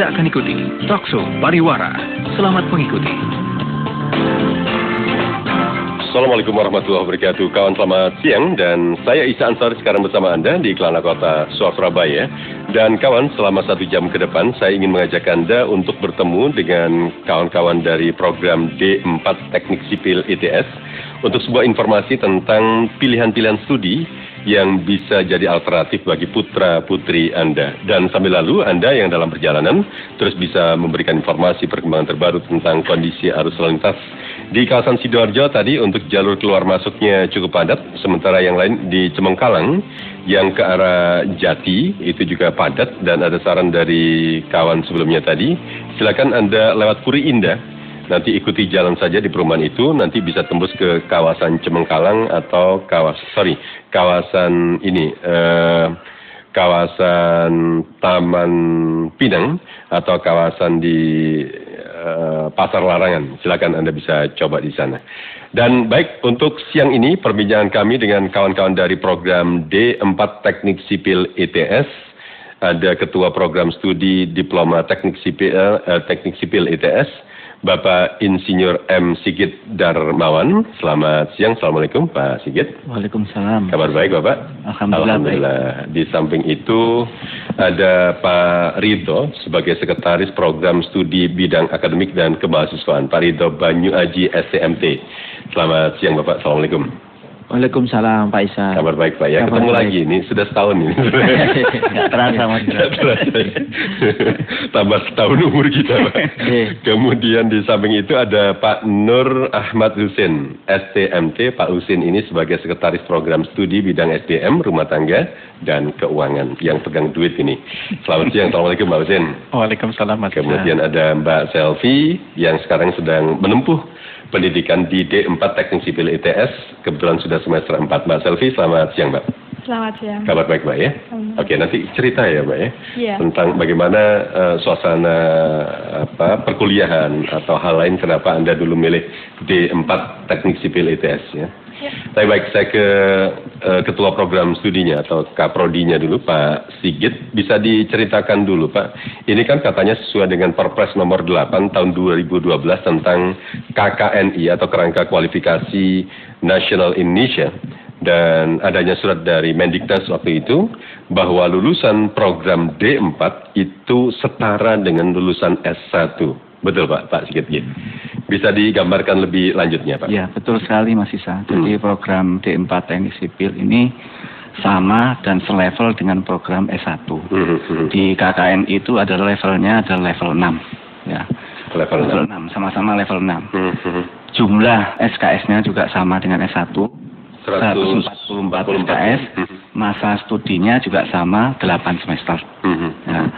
Kita akan ikuti Talkshow Pariwara. Selamat mengikuti. Assalamualaikum warahmatullahi wabarakatuh. Kawan, selamat siang. Dan saya Isa Ansari sekarang bersama Anda di Kelana Kota Surabaya. Dan kawan, selama 1 jam ke depan saya ingin mengajak Anda untuk bertemu dengan kawan-kawan dari program D4 Teknik Sipil ITS untuk sebuah informasi tentang pilihan-pilihan studi yang bisa jadi alternatif bagi putra-putri Anda. Dan sambil lalu Anda yang dalam perjalanan terus bisa memberikan informasi perkembangan terbaru tentang kondisi arus lalu lintas di kawasan Sidoarjo tadi. Untuk jalur keluar masuknya cukup padat, sementara yang lain di Cemengkalang yang ke arah Jati itu juga padat. Dan ada saran dari kawan sebelumnya tadi, silakan Anda lewat Puri Indah, nanti ikuti jalan saja di perumahan itu, nanti bisa tembus ke kawasan Cemengkalang atau kawasan Taman Pinang atau kawasan di Pasar Larangan. Silakan Anda bisa coba di sana. Dan baik, untuk siang ini perbincangan kami dengan kawan-kawan dari program D4 Teknik Sipil ITS. Ada Ketua Program Studi Diploma Teknik Sipil ITS, Bapak Insinyur M. Sigit Darmawan. Selamat siang, Assalamualaikum Pak Sigit. Waalaikumsalam. Kabar baik Bapak? Alhamdulillah. Di samping itu ada Pak Ridho sebagai Sekretaris Program Studi Bidang Akademik dan Kemahasiswaan, Pak Ridho Banyu Aji STMT. Selamat siang Bapak, Assalamualaikum. Waalaikumsalam Pak Isa. Kabar baik Pak ya, ketemu lagi ini sudah setahun ini. Nggak terasa Mas. Tambah setahun umur kita Pak. Kemudian di samping itu ada Pak Nur Ahmad Husin STMT. Pak Husin ini sebagai Sekretaris Program Studi Bidang SDM Rumah Tangga dan Keuangan yang pegang duit ini. Selamat siang, Assalamualaikum Pak Husin. Waalaikumsalam Mas. Kemudian ada Mbak Selvi yang sekarang sedang menempuh pendidikan di D4 Teknik Sipil ITS, kebetulan sudah semester 4. Mbak Selvi, selamat siang Mbak. Selamat siang. Kabar baik Mbak ya? Oke, nanti cerita ya Mbak ya, tentang bagaimana suasana perkuliahan atau hal lain kenapa Anda dulu milih D4 Teknik Sipil ITS ya. Tapi baik, saya ke Ketua Program Studinya atau Kaprodinya dulu, Pak Sigit. Bisa diceritakan dulu Pak, ini kan katanya sesuai dengan Perpres nomor 8 tahun 2012 tentang KKNI atau Kerangka Kualifikasi Nasional Indonesia, dan adanya surat dari Mendiknas waktu itu bahwa lulusan program D4 itu setara dengan lulusan S1. Betul Pak Sigit. Bisa digambarkan lebih lanjutnya Pak? Ya, betul sekali Mas Isa. Jadi program D4 Teknik Sipil ini sama dan selevel dengan program S1. Di KKN itu ada levelnya, ada level 6. Ya. Level 6, sama-sama level 6. Jumlah SKS-nya juga sama dengan S1. 144 SKS. Masa studinya juga sama, 8 semester. Ya.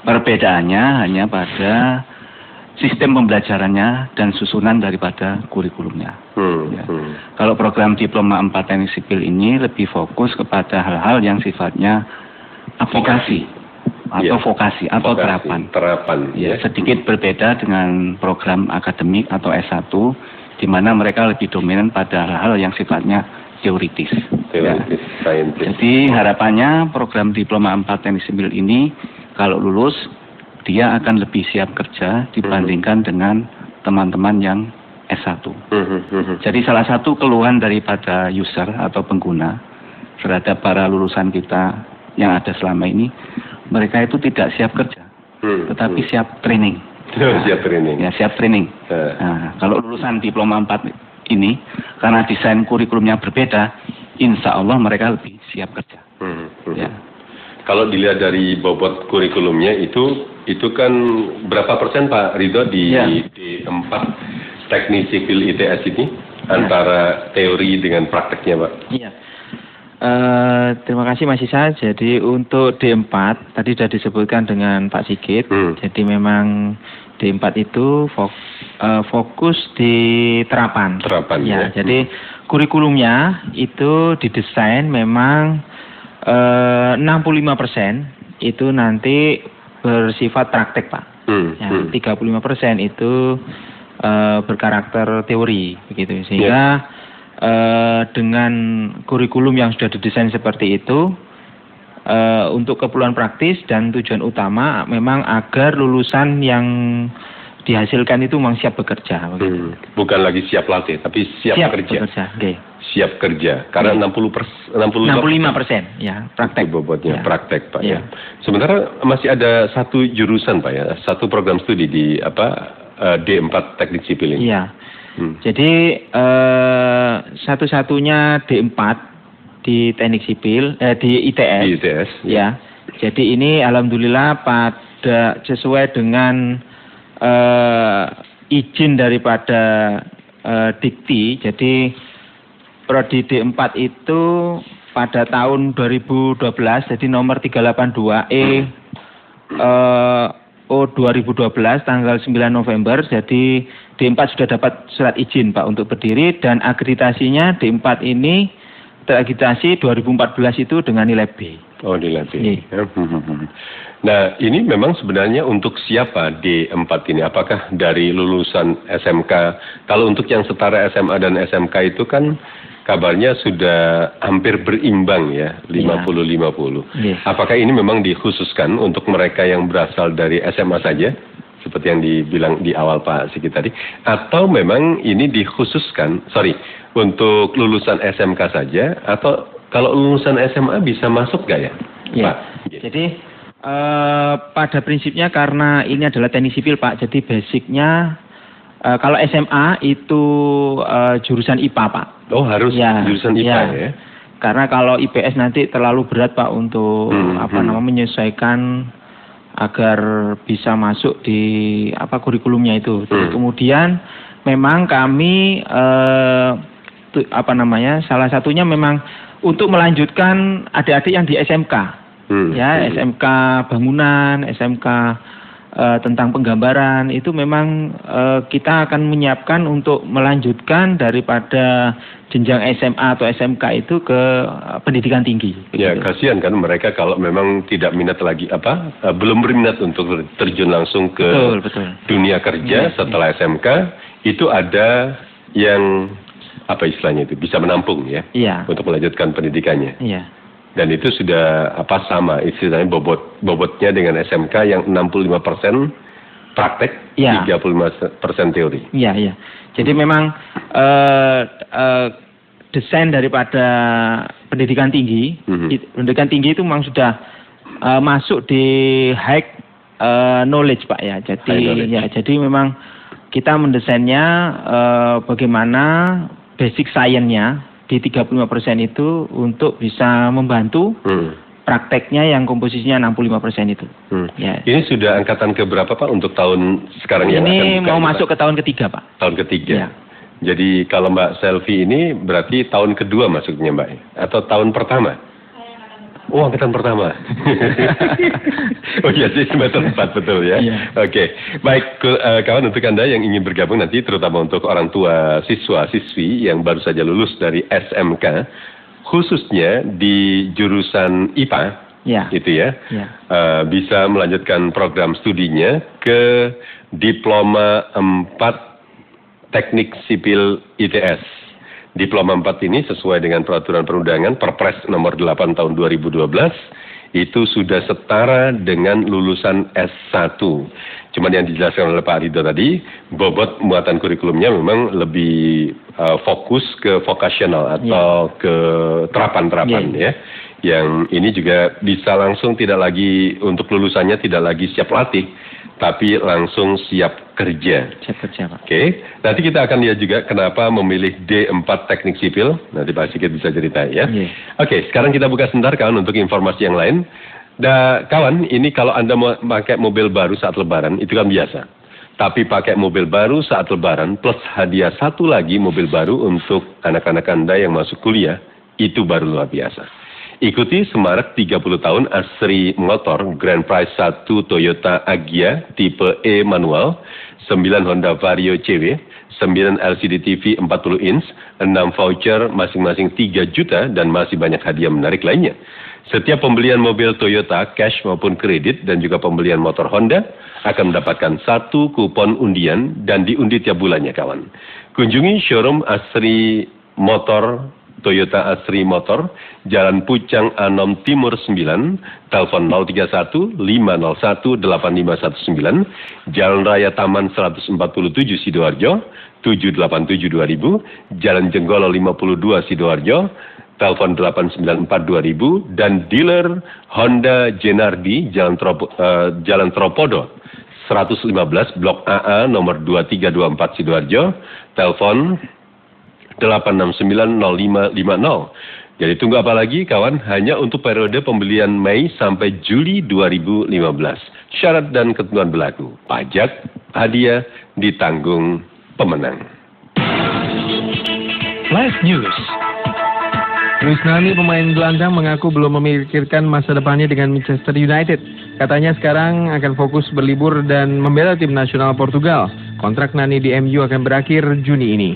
Perbedaannya hanya pada sistem pembelajarannya dan susunan daripada kurikulumnya. Ya. Kalau program Diploma 4 Teknik Sipil ini lebih fokus kepada hal-hal yang sifatnya aplikasi atau vokasi atau terapan. Ya, sedikit berbeda dengan program akademik atau S1, di mana mereka lebih dominan pada hal-hal yang sifatnya teoritis. Ya. Jadi harapannya program Diploma 4 Teknik Sipil ini kalau lulus, dia akan lebih siap kerja dibandingkan dengan teman-teman yang S1. Jadi salah satu keluhan daripada user atau pengguna terhadap para lulusan kita yang ada selama ini, mereka itu tidak siap kerja, tetapi siap training. Siap training. Nah, kalau lulusan Diploma 4 ini, karena desain kurikulumnya berbeda, insya Allah mereka lebih siap kerja. Ya. Kalau dilihat dari bobot kurikulumnya itu kan berapa persen Pak Ridho di D4 Teknik Sipil ITS ini antara teori dengan prakteknya Pak? Iya. Terima kasih Mas Isa. Jadi untuk D4 tadi sudah disebutkan dengan Pak Sigit. Jadi memang D4 itu fokus di terapan. Ya. Jadi kurikulumnya itu didesain memang 65% itu nanti bersifat praktek Pak. 35% itu berkarakter teori begitu. Sehingga dengan kurikulum yang sudah didesain seperti itu, untuk keperluan praktis dan tujuan utama memang agar lulusan yang dihasilkan itu memang siap bekerja. Bukan lagi siap latih, tapi siap bekerja. Okay. Siap kerja, karena 65% ya praktek. Bobotnya ya. Praktek, Pak. Ya. Sementara masih ada satu jurusan, Pak, ya, satu program studi di D4 Teknik Sipil ini. Iya. Jadi satu-satunya D4 di Teknik Sipil, di ITS. Di ITS. Ya. Jadi ini alhamdulillah pada sesuai dengan izin daripada Dikti. Jadi prodi D4 itu pada tahun 2012, jadi nomor 382 2012 tanggal 9 November. Jadi D4 sudah dapat surat izin, Pak, untuk berdiri, dan akreditasinya D4 ini terakreditasi 2014 itu dengan nilai B. Oh, nilai B. Nah, ini memang sebenarnya untuk siapa D4 ini? Apakah dari lulusan SMK? Kalau untuk yang setara SMA dan SMK itu kan kabarnya sudah hampir berimbang ya, 50-50. Apakah ini memang dikhususkan untuk mereka yang berasal dari SMA saja, seperti yang dibilang di awal Pak Sigit tadi, atau memang ini dikhususkan, untuk lulusan SMK saja, atau kalau lulusan SMA bisa masuk nggak ya, Pak? Jadi pada prinsipnya karena ini adalah teknik sipil, Pak, jadi basicnya kalau SMA itu jurusan IPA, Pak. Oh, harus jurusan IPA ya? Karena kalau IPS nanti terlalu berat, Pak, untuk menyesuaikan agar bisa masuk di kurikulumnya itu. Kemudian memang kami salah satunya memang untuk melanjutkan adik-adik yang di SMK. SMK bangunan, SMK tentang penggambaran, itu memang kita akan menyiapkan untuk melanjutkan daripada jenjang SMA atau SMK itu ke pendidikan tinggi. Ya, kasihan kan mereka kalau memang tidak minat lagi belum berminat untuk terjun langsung ke dunia kerja setelah SMK, itu ada yang istilahnya itu bisa menampung ya, untuk melanjutkan pendidikannya. Dan itu sudah sama istilahnya bobotnya dengan SMK yang 65% praktek, 35% teori. Iya. Jadi memang desain daripada pendidikan tinggi, pendidikan tinggi itu memang sudah masuk di high knowledge, Pak, ya. Jadi memang kita mendesainnya bagaimana basic science-nya di 35% itu untuk bisa membantu prakteknya yang komposisinya 65% itu. Ini sudah angkatan keberapa, Pak, untuk tahun sekarang yang akan buka? Ini mau masuk ke tahun ketiga, Pak. Tahun ketiga. Jadi kalau Mbak Selvi ini berarti tahun kedua masuknya, Mbak, atau tahun pertama? Oh, angkatan pertama. Oh iya sih, semester 4, betul ya. Oke. Baik, kawan, untuk Anda yang ingin bergabung nanti, terutama untuk orang tua siswa-siswi yang baru saja lulus dari SMK, khususnya di jurusan IPA, bisa melanjutkan program studinya ke Diploma 4 Teknik Sipil ITS. Diploma 4 ini sesuai dengan peraturan perundangan Perpres nomor 8 tahun 2012 itu sudah setara dengan lulusan S1. Cuman yang dijelaskan oleh Pak Ridho tadi, bobot muatan kurikulumnya memang lebih fokus ke vokasional atau ke terapan-terapan ya. Yang ini juga bisa langsung tidak lagi untuk lulusannya tidak lagi siap latih, tapi langsung siap kerja. Siap kerja, Pak. Oke. Nanti kita akan lihat juga kenapa memilih D4 Teknik Sipil. Nanti Pak Sigit bisa cerita ya. Oke, sekarang kita buka sebentar, kawan, untuk informasi yang lain. Kawan, ini kalau Anda mau pakai mobil baru saat Lebaran, itu kan biasa. Tapi pakai mobil baru saat Lebaran plus hadiah satu lagi mobil baru untuk anak-anak Anda yang masuk kuliah, itu baru luar biasa. Ikuti semarak 30 tahun Asri Motor Grand Prize 1 Toyota Agya tipe E manual, 9 Honda Vario CW, 9 LCD TV 40 inch, 6 voucher masing-masing 3 juta dan masih banyak hadiah menarik lainnya. Setiap pembelian mobil Toyota cash maupun kredit dan juga pembelian motor Honda akan mendapatkan 1 kupon undian dan diundi tiap bulannya, kawan. Kunjungi showroom Asri Motor Toyota Asri Motor, Jalan Pucang Anom Timur 9, telepon 031 501 8519, Jalan Raya Taman 147 Sidoarjo, 787 2000, Jalan Jenggolo 52 Sidoarjo, telepon 894 2000, dan dealer Honda Jenardi, Jalan Tropodo 115 Blok AA nomor 2324 Sidoarjo, telepon 8690550. Jadi tunggu apa lagi kawan, hanya untuk periode pembelian Mei sampai Juli 2015. Syarat dan ketentuan berlaku. Pajak, hadiah ditanggung pemenang. Flash News. Luis Nani, pemain gelandang, mengaku belum memikirkan masa depannya dengan Manchester United. Katanya sekarang akan fokus berlibur dan membela tim nasional Portugal. Kontrak Nani di MU akan berakhir Juni ini.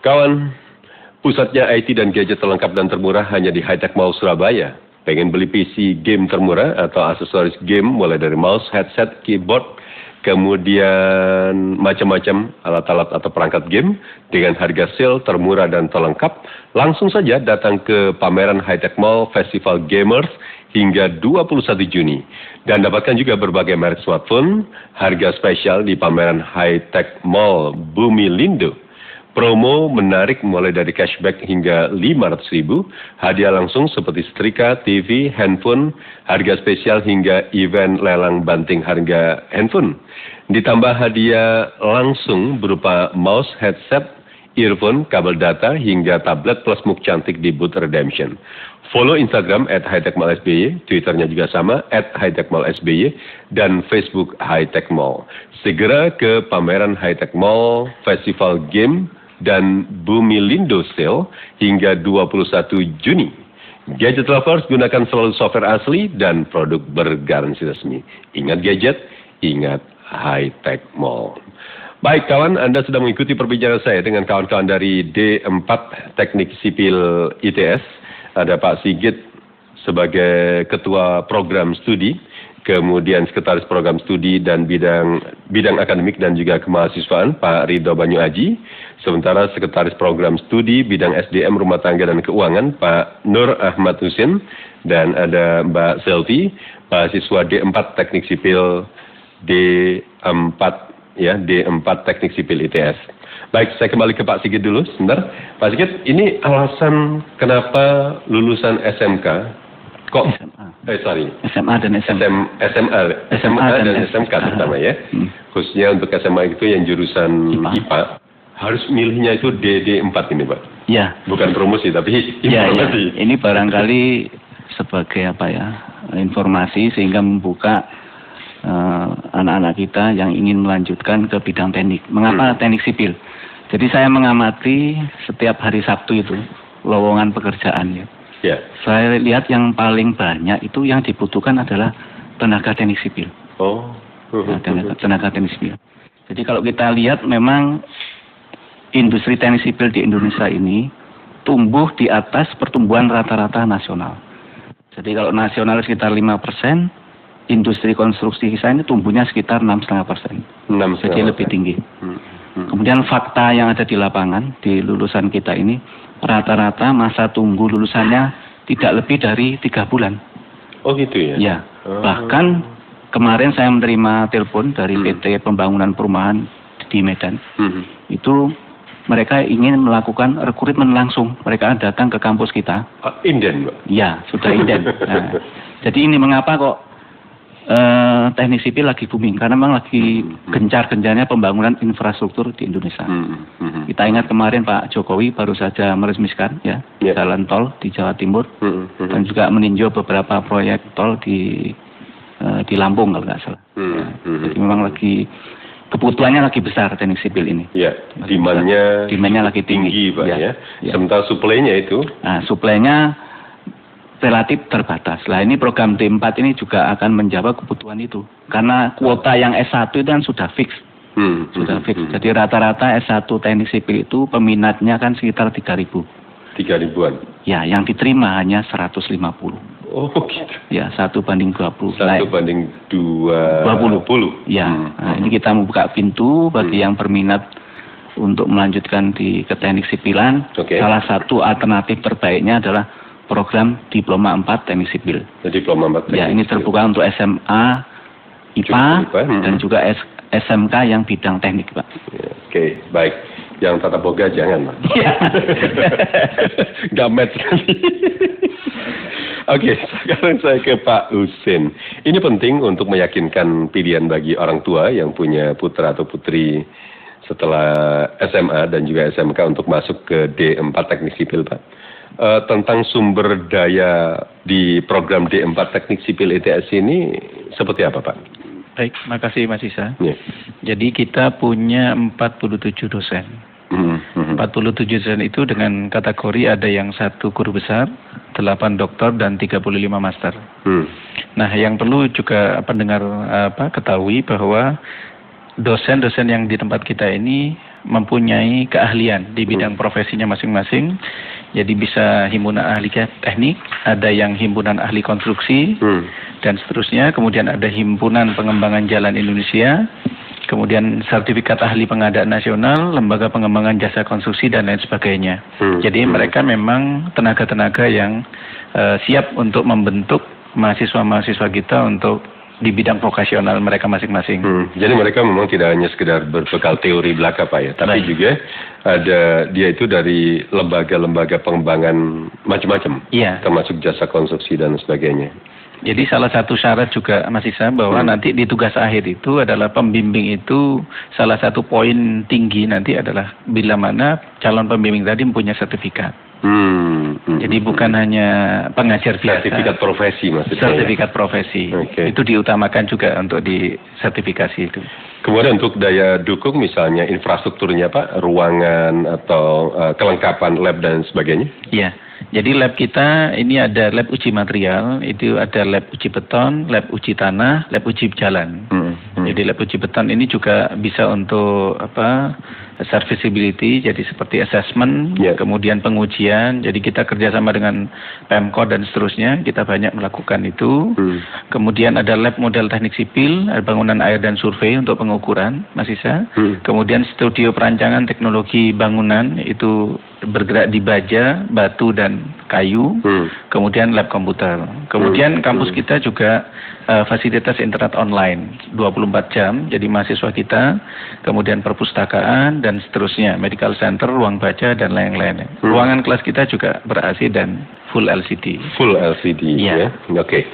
Kawan, pusatnya IT dan gadget terlengkap dan termurah hanya di High Tech Mall Surabaya. Pengen beli PC game termurah atau aksesoris game mulai dari mouse, headset, keyboard, kemudian macam-macam alat-alat atau perangkat game dengan harga sale termurah dan terlengkap, langsung saja datang ke pameran High Tech Mall Festival Gamers hingga 21 Juni. Dan dapatkan juga berbagai merek smartphone, harga spesial di pameran High Tech Mall Bumi Lindo. Promo menarik mulai dari cashback hingga 500.000, hadiah langsung seperti setrika, TV, handphone, harga spesial hingga event lelang banting harga handphone. Ditambah hadiah langsung berupa mouse, headset, earphone, kabel data, hingga tablet plus mug cantik di booth Redemption. Follow Instagram @hightechmallsby, Twitternya juga sama @hightechmallsby, dan Facebook High Tech Mall. Segera ke pameran High Tech Mall Festival Game dan Bumi Lindo Sale hingga 21 Juni. Gadget lovers, gunakan selalu software asli dan produk bergaransi resmi. Ingat gadget, ingat High Tech Mall. Baik kawan, Anda sudah mengikuti perbincangan saya dengan kawan-kawan dari D4 Teknik Sipil ITS. Ada Pak Sigit sebagai Ketua Program Studi, kemudian Sekretaris Program Studi dan bidang akademik dan juga kemahasiswaan Pak Ridho Banyu Aji. Sementara Sekretaris Program Studi bidang SDM Rumah Tangga dan Keuangan Pak Nur Ahmad Husin, dan ada Mbak Selvi, mahasiswa D4 Teknik Sipil D4 Teknik Sipil ITS. Baik, saya kembali ke Pak Sigit dulu sebentar. Pak Sigit, ini alasan kenapa lulusan SMK kok SMA dan SMA dan SMK terutama ya. Khususnya untuk SMA itu yang jurusan IPA harus milihnya itu DD4 ini, Pak. Ya. Bukan promosi tapi informasi. Ya. Ini barangkali sebagai informasi sehingga membuka anak-anak kita yang ingin melanjutkan ke bidang teknik. Mengapa teknik sipil? Jadi saya mengamati setiap hari Sabtu itu lowongan pekerjaan ya. Ya. Saya lihat yang paling banyak itu yang dibutuhkan adalah tenaga teknik sipil. Oh. Tenaga teknik sipil. Jadi kalau kita lihat memang industri teknik sipil di Indonesia ini tumbuh di atas pertumbuhan rata-rata nasional. Jadi kalau nasional sekitar 5%, industri konstruksi kita ini tumbuhnya sekitar 6,5%. Jadi lebih tinggi. Kemudian fakta yang ada di lapangan, di lulusan kita ini, rata-rata masa tunggu lulusannya tidak lebih dari 3 bulan. Oh gitu ya? Ya, bahkan kemarin saya menerima telepon dari PT Pembangunan Perumahan di Medan. Itu mereka ingin melakukan rekrutmen langsung. Mereka datang ke kampus kita. Inden, Mbak? Ya, sudah inden. Nah, jadi ini mengapa kok teknik sipil lagi booming, karena memang lagi gencar-gencarnya pembangunan infrastruktur di Indonesia. Kita ingat kemarin Pak Jokowi baru saja meresmikan jalan tol di Jawa Timur dan juga meninjau beberapa proyek tol di Lampung kalau nggak salah. Jadi memang lagi kebutuhannya lagi besar teknik sipil ini. Ya, demandnya lagi tinggi Pak ya. Sementara suplainya itu? Nah, suplainya relatif terbatas. Lah ini program D4 ini juga akan menjawab kebutuhan itu. Karena kuota yang S1 itu kan sudah fix. Sudah fix. Jadi rata-rata S1 teknik sipil itu peminatnya kan sekitar 3.000. 3.000-an. Ya, yang diterima hanya 150. Oh gitu. Ya, 1:20. 1:20. Ya, nah, ini kita membuka pintu bagi yang berminat untuk melanjutkan ke teknik sipilan. Salah satu alternatif terbaiknya adalah program Diploma 4 Teknik Sipil. Diploma 4 Teknik Ya, ini terbuka untuk SMA, IPA, dan juga SMK yang bidang teknik, Pak. Ya, oke, baik. Yang tata boga jangan, Pak. Gamet sekali. Oke, sekarang saya ke Pak Husin. Ini penting untuk meyakinkan pilihan bagi orang tua yang punya putra atau putri setelah SMA dan juga SMK untuk masuk ke D4 Teknik Sipil, Pak. Tentang sumber daya di program D4 Teknik Sipil ITS ini seperti apa, Pak? Baik, makasih Mas Isa. Yeah. Jadi kita punya 47 dosen. 47 dosen itu dengan kategori ada yang 1 guru besar, 8 doktor, dan 35 master. Nah, yang perlu juga pendengar ketahui bahwa dosen-dosen yang di tempat kita ini mempunyai keahlian di bidang profesinya masing-masing. Jadi bisa himpunan ahli teknik, ada yang himpunan ahli konstruksi, dan seterusnya. Kemudian ada himpunan pengembangan jalan Indonesia, kemudian sertifikat ahli pengadaan nasional, lembaga pengembangan jasa konstruksi, dan lain sebagainya. Jadi mereka memang tenaga-tenaga yang siap untuk membentuk mahasiswa-mahasiswa kita untuk di bidang vokasional mereka masing-masing. Jadi mereka memang tidak hanya sekedar berbekal teori belaka, Pak, ya, tapi juga ada dia itu dari lembaga-lembaga pengembangan macam-macam, termasuk jasa konstruksi dan sebagainya. Jadi salah satu syarat juga Mas Isa bahwa nanti di tugas akhir itu adalah pembimbing itu salah satu poin tinggi nanti adalah bila mana calon pembimbing tadi mempunyai sertifikat. Jadi bukan hanya pengajar biasa. Sertifikat profesi maksudnya. Sertifikat profesi. Itu diutamakan juga untuk di sertifikasi itu. Kemudian untuk daya dukung misalnya infrastrukturnya, Pak, ruangan atau kelengkapan lab dan sebagainya? Iya. Jadi lab kita ini ada lab uji material, itu ada lab uji beton, lab uji tanah, lab uji jalan. Jadi lab uji beton ini juga bisa untuk serviceability, jadi seperti assessment, kemudian pengujian. Jadi kita kerjasama dengan Pemkot dan seterusnya, kita banyak melakukan itu. Kemudian ada lab model teknik sipil, ada bangunan air dan survei untuk pengukuran, Mas Isa. Kemudian studio perancangan teknologi bangunan, itu bergerak di baja, batu, dan kayu. Kemudian lab komputer. Kemudian kampus kita juga fasilitas internet online 24 jam. Jadi mahasiswa kita, kemudian perpustakaan dan seterusnya, medical center, ruang baca dan lain-lain. Ruangan kelas kita juga ber-AC dan full LCD. Full LCD ya. Oke.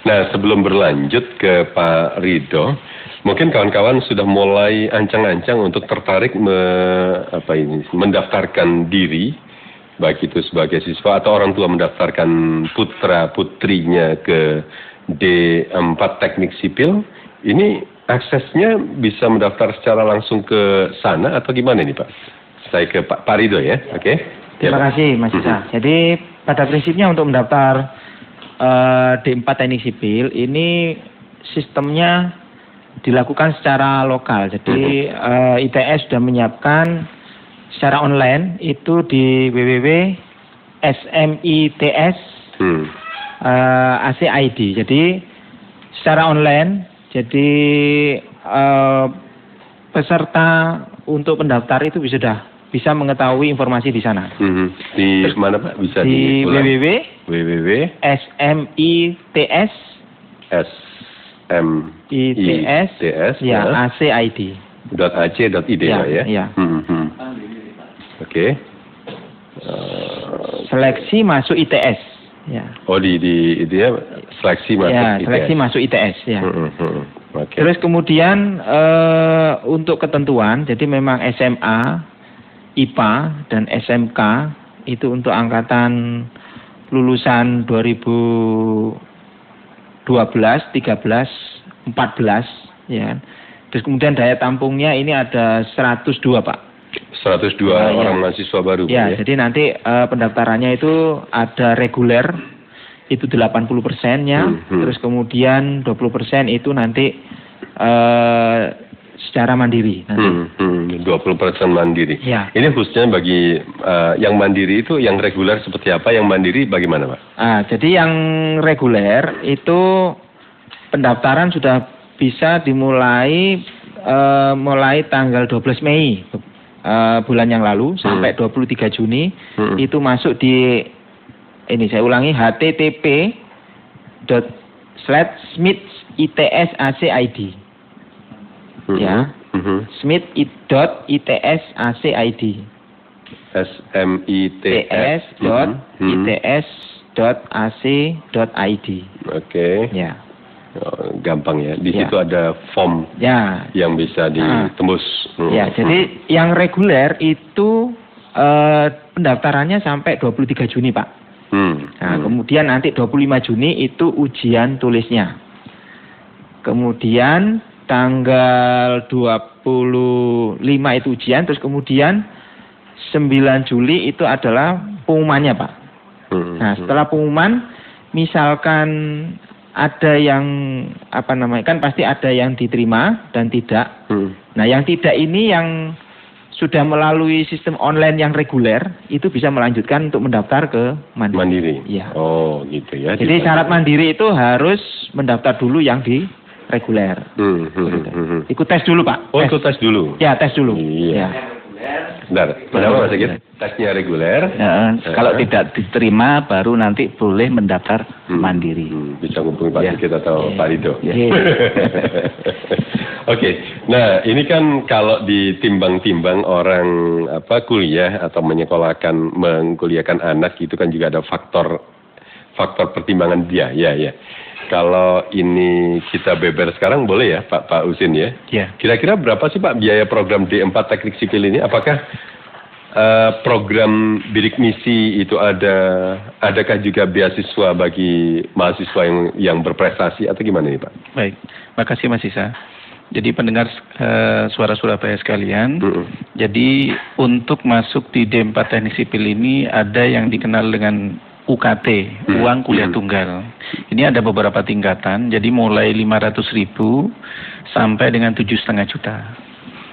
Nah, sebelum berlanjut ke Pak Ridho, mungkin kawan-kawan sudah mulai ancang-ancang untuk tertarik mendaftarkan diri, baik itu sebagai siswa atau orang tua mendaftarkan putra-putrinya ke D4 Teknik Sipil. Ini aksesnya bisa mendaftar secara langsung ke sana atau gimana nih, Pak? Saya ke Pak Ridho ya, oke? Terima kasih Mas Isa. Jadi pada prinsipnya untuk mendaftar D4 Teknik Sipil ini sistemnya dilakukan secara lokal. Jadi ITS sudah menyiapkan secara online itu di www.smits ACID. Jadi secara online, jadi peserta untuk pendaftar itu sudah bisa mengetahui informasi di sana. Di mana, Pak? Bisa di www.smits ya, ACID. .ac.id ya. Oke. Seleksi masuk ITS. Ya. Oh di itu ya, seleksi masuk ITS. Seleksi masuk ITS ya. Okay. Terus kemudian untuk ketentuan, jadi memang SMA, IPA dan SMK itu untuk angkatan lulusan 2012, 13, 14 ya. Terus kemudian daya tampungnya ini ada 102, Pak. 102 orang mahasiswa baru. Ya, jadi nanti pendaftarannya itu ada reguler itu 80%-nya, terus kemudian 20% itu nanti secara mandiri nanti. 20% mandiri. Ya. Ini khususnya bagi yang mandiri itu yang reguler seperti apa, yang mandiri bagaimana Pak? Jadi yang reguler itu pendaftaran sudah bisa dimulai mulai tanggal 12 Mei bulan yang lalu sampai 23 Juni itu masuk di ini saya ulangi http://smith.its.ac.id ya. smith.its.ac.id smits.its.ac.id. Oke. Ya. Gampang ya. Di situ ada form yang bisa ditembus. Ya, jadi yang reguler itu pendaftarannya sampai 23 Juni, Pak. Kemudian nanti 25 Juni itu ujian tulisnya. Kemudian tanggal 25 itu ujian, terus kemudian 9 Juli itu adalah pengumumannya, Pak. Nah, setelah pengumuman, misalkan ada yang kan pasti ada yang diterima dan tidak. Nah, yang tidak ini yang sudah melalui sistem online yang reguler itu bisa melanjutkan untuk mendaftar ke mandiri. Ya. Oh, gitu ya. Jadi syarat mandiri itu harus mendaftar dulu yang di reguler. Ikut tes dulu, Pak. Oh, ikut tes dulu. Ya, tes dulu. Iya. Bentar, kenapa Mas Sigit? Tesnya reguler. Kalau tidak diterima baru nanti boleh mendaftar mandiri. Bisa hubungi Pak Sigit atau Pak Rido. Ya. Oke, nah ini kan kalau ditimbang-timbang orang kuliah atau mengkuliahkan anak itu kan juga ada faktor pertimbangan dia, ya. Kalau ini kita beber sekarang boleh ya Pak Usin ya? Ya. Kira-kira berapa sih Pak biaya program D4 Teknik Sipil ini? Apakah program bidik misi itu adakah juga beasiswa bagi mahasiswa yang berprestasi atau gimana nih Pak? Baik, makasih Mas Isa. Jadi pendengar suara Surabaya sekalian, jadi untuk masuk di D4 Teknik Sipil ini ada yang dikenal dengan UKT, uang kuliah tunggal. Ini ada beberapa tingkatan, jadi mulai 500.000 sampai dengan 7,5 juta.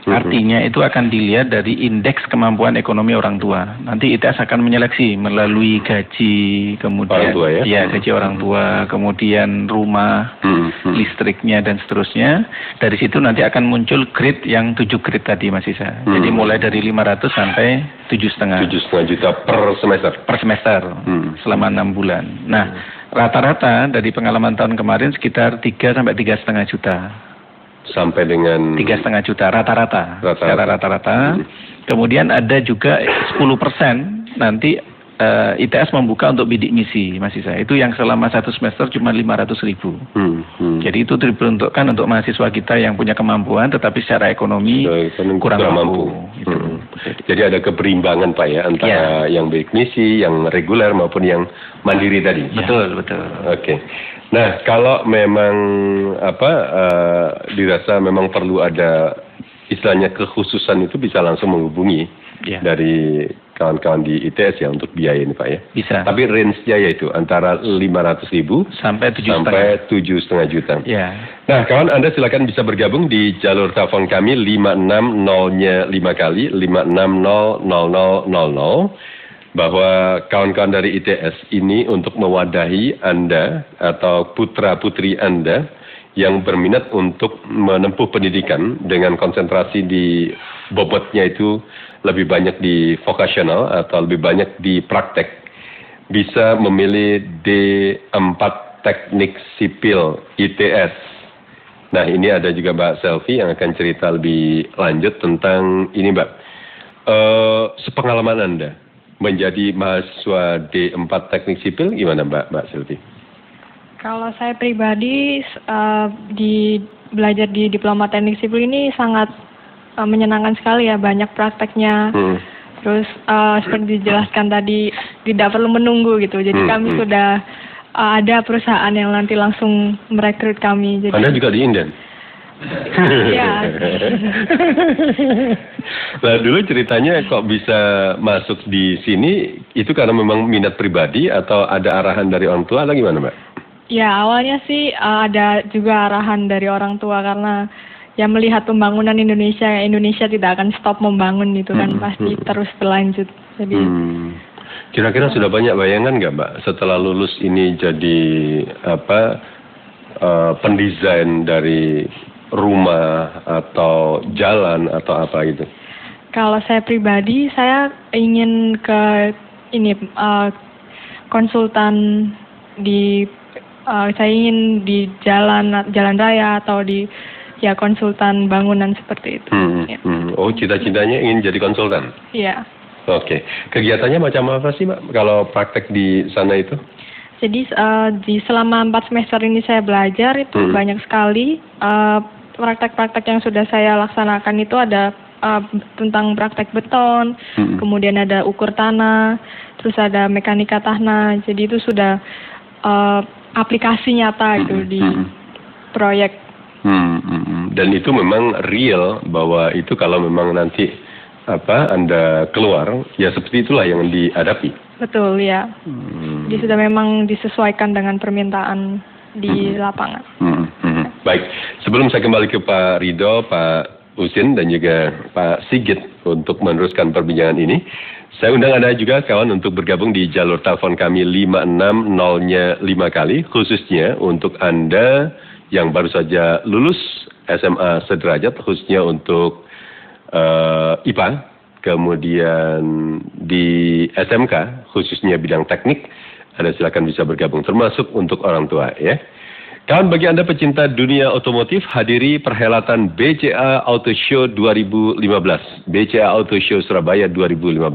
Artinya itu akan dilihat dari indeks kemampuan ekonomi orang tua. Nanti ITS akan menyeleksi melalui gaji, kemudian orang tua, ya? Gaji orang tua, kemudian rumah, listriknya dan seterusnya. Dari situ nanti akan muncul grade yang 7 grade tadi Mas Isa. Jadi mulai dari 500 sampai 7,5. 7,5 juta per semester. Per semester selama 6 bulan. Nah, rata-rata dari pengalaman tahun kemarin sekitar 3 sampai 3,5 juta. Sampai dengan 3,5 juta rata-rata. Secara rata-rata. Kemudian ada juga 10% nanti ITS membuka untuk bidik misi, Mas Isa. Itu yang selama 1 semester cuma 500.000. Jadi itu diperuntukkan untuk mahasiswa kita yang punya kemampuan, tetapi secara ekonomi kurang mampu. Gitu. Jadi ada keberimbangan Pak ya antara yang bidik misi, yang reguler maupun yang mandiri tadi. Betul. Oke. Nah, kalau memang dirasa memang perlu ada istilahnya kekhususan itu bisa langsung menghubungi dari kawan-kawan di ITS ya untuk biaya ini Pak ya. Bisa. Tapi range-nya yaitu antara 500.000 sampai 7,5 juta. Ya. Nah, kawan Anda silakan bisa bergabung di jalur telepon kami 560-nya 5 kali 560-0000. Bahwa kawan-kawan dari ITS ini untuk mewadahi Anda atau putra-putri Anda yang berminat untuk menempuh pendidikan dengan konsentrasi di bobotnya itu lebih banyak di vokasional atau lebih banyak di praktek, bisa memilih D4 Teknik Sipil ITS. Nah, ini ada juga Mbak Selvi yang akan cerita lebih lanjut tentang ini Mbak. Sepengalaman Anda menjadi mahasiswa D4 Teknik Sipil gimana Mbak Silvi? Kalau saya pribadi belajar di Diploma Teknik Sipil ini sangat menyenangkan sekali ya, banyak prakteknya. Terus seperti dijelaskan tadi tidak perlu menunggu gitu. Jadi kami sudah ada perusahaan yang nanti langsung merekrut kami. Jadi, Anda juga di Inden? Iya. Nah, dulu ceritanya kok bisa masuk di sini itu karena memang minat pribadi atau ada arahan dari orang tua atau gimana Mbak? Ya, awalnya sih ada juga arahan dari orang tua karena ya melihat pembangunan Indonesia tidak akan stop membangun itu kan, pasti terus berlanjut. Jadi kira-kira sudah banyak bayangan nggak Mbak setelah lulus ini jadi pendesain dari rumah atau jalan atau apa gitu? Kalau saya pribadi, saya ingin ke konsultan saya ingin di jalan raya atau di konsultan bangunan seperti itu. Oh, cita-citanya ingin jadi konsultan? Iya. Oke. Kegiatannya macam apa sih Mbak kalau praktek di sana itu? Jadi selama 4 semester ini saya belajar itu banyak sekali praktek-praktek yang sudah saya laksanakan itu ada tentang praktek beton, kemudian ada ukur tanah, terus ada mekanika tanah. Jadi itu sudah aplikasi nyata gitu di proyek. Dan itu memang real bahwa itu kalau memang nanti Anda keluar, ya seperti itulah yang dihadapi. Betul ya. Jadi sudah memang disesuaikan dengan permintaan di lapangan. Baik, sebelum saya kembali ke Pak Ridho, Pak Husin dan juga Pak Sigit untuk meneruskan perbincangan ini, saya undang Anda juga kawan untuk bergabung di jalur telepon kami 560-nya 5 kali, khususnya untuk Anda yang baru saja lulus SMA sederajat, khususnya untuk IPA, kemudian di SMK, khususnya bidang teknik, Anda silakan bisa bergabung, termasuk untuk orang tua ya. Kawan, bagi Anda pecinta dunia otomotif, hadiri perhelatan BCA Auto Show 2015. BCA Auto Show Surabaya 2015.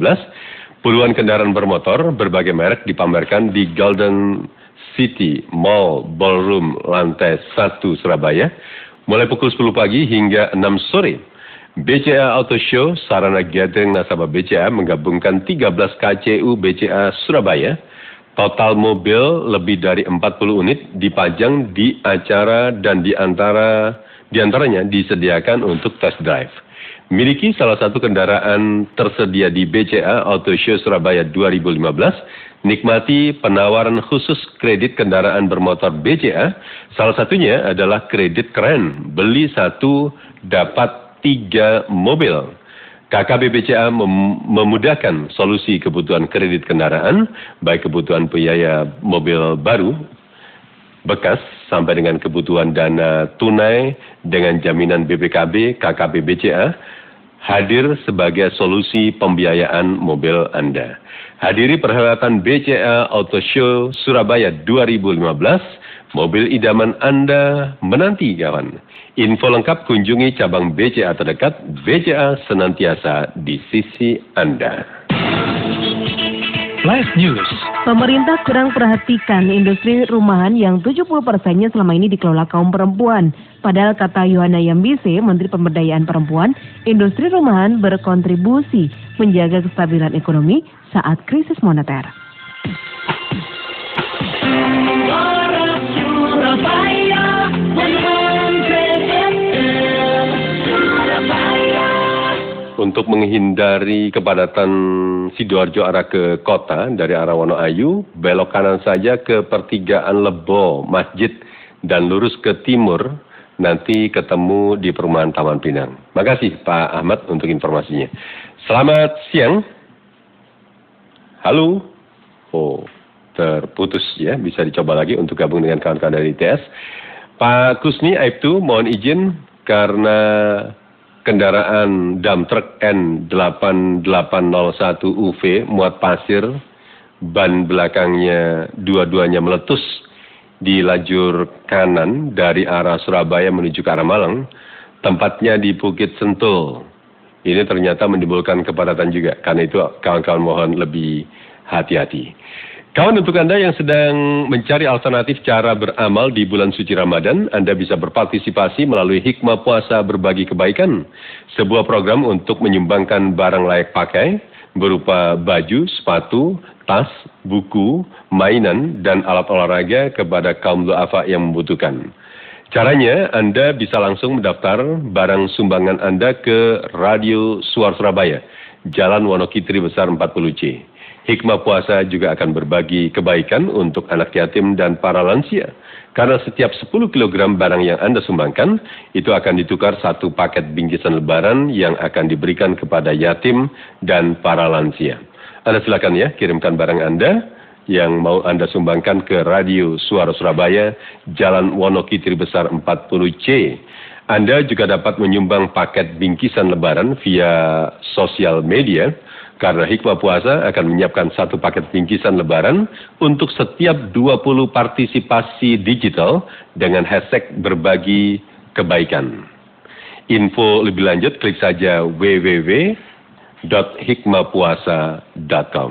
Puluhan kendaraan bermotor berbagai merek dipamerkan di Golden City Mall Ballroom lantai 1 Surabaya, mulai pukul 10 pagi hingga 6 sore. BCA Auto Show, sarana gathering nasabah BCA, menggabungkan 13 KCU BCA Surabaya. Total mobil lebih dari 40 unit dipajang di acara dan diantaranya disediakan untuk test drive. Miliki salah satu kendaraan tersedia di BCA Auto Show Surabaya 2015. Nikmati penawaran khusus kredit kendaraan bermotor BCA. Salah satunya adalah kredit keren, beli 1 dapat 3 mobil. KKB BCA memudahkan solusi kebutuhan kredit kendaraan, baik kebutuhan biaya mobil baru, bekas, sampai dengan kebutuhan dana tunai dengan jaminan BPKB, KKB BCA, hadir sebagai solusi pembiayaan mobil Anda. Hadiri perhelatan BCA Auto Show Surabaya 2015, mobil idaman Anda menanti kawan. Info lengkap kunjungi cabang BCA terdekat. BCA senantiasa di sisi Anda. Flash News. Pemerintah kurang perhatikan industri rumahan yang 70%-nya selama ini dikelola kaum perempuan. Padahal kata Yohana Yambise, Menteri Pemberdayaan Perempuan, industri rumahan berkontribusi menjaga kestabilan ekonomi saat krisis moneter. Untuk menghindari kepadatan Sidoarjo arah ke kota dari arah Wonoayu, belok kanan saja ke pertigaan Lebo, Masjid, dan lurus ke timur, nanti ketemu di perumahan Taman Pinang. Makasih Pak Ahmad untuk informasinya. Selamat siang. Halo. Oh, terputus ya, bisa dicoba lagi untuk gabung dengan kawan-kawan dari ITS. Pak Kusni, Aibtu, mohon izin karena kendaraan dump truck N8801 UV muat pasir, ban belakangnya dua-duanya meletus di lajur kanan dari arah Surabaya menuju ke arah Malang, tempatnya di Bukit Sentul. Ini ternyata menimbulkan kepadatan juga, karena itu kawan-kawan mohon lebih hati-hati. Kawan, untuk Anda yang sedang mencari alternatif cara beramal di bulan suci Ramadan, Anda bisa berpartisipasi melalui Hikmah Puasa Berbagi Kebaikan, sebuah program untuk menyumbangkan barang layak pakai, berupa baju, sepatu, tas, buku, mainan, dan alat olahraga kepada kaum du'afa yang membutuhkan. Caranya, Anda bisa langsung mendaftar barang sumbangan Anda ke Radio Suar Surabaya, Jalan Wonokitri Besar 40C. Hikmah Puasa juga akan berbagi kebaikan untuk anak yatim dan para lansia. Karena setiap 10 kg barang yang Anda sumbangkan, itu akan ditukar 1 paket bingkisan lebaran yang akan diberikan kepada yatim dan para lansia. Anda silakan ya, kirimkan barang Anda yang mau Anda sumbangkan ke Radio Suara Surabaya, Jalan Wonokitri Besar 40C. Anda juga dapat menyumbang paket bingkisan lebaran via sosial media. Karena Hikmah Puasa akan menyiapkan 1 paket bingkisan lebaran untuk setiap 20 partisipasi digital dengan hashtag berbagi kebaikan. Info lebih lanjut klik saja www.hikmahpuasa.com.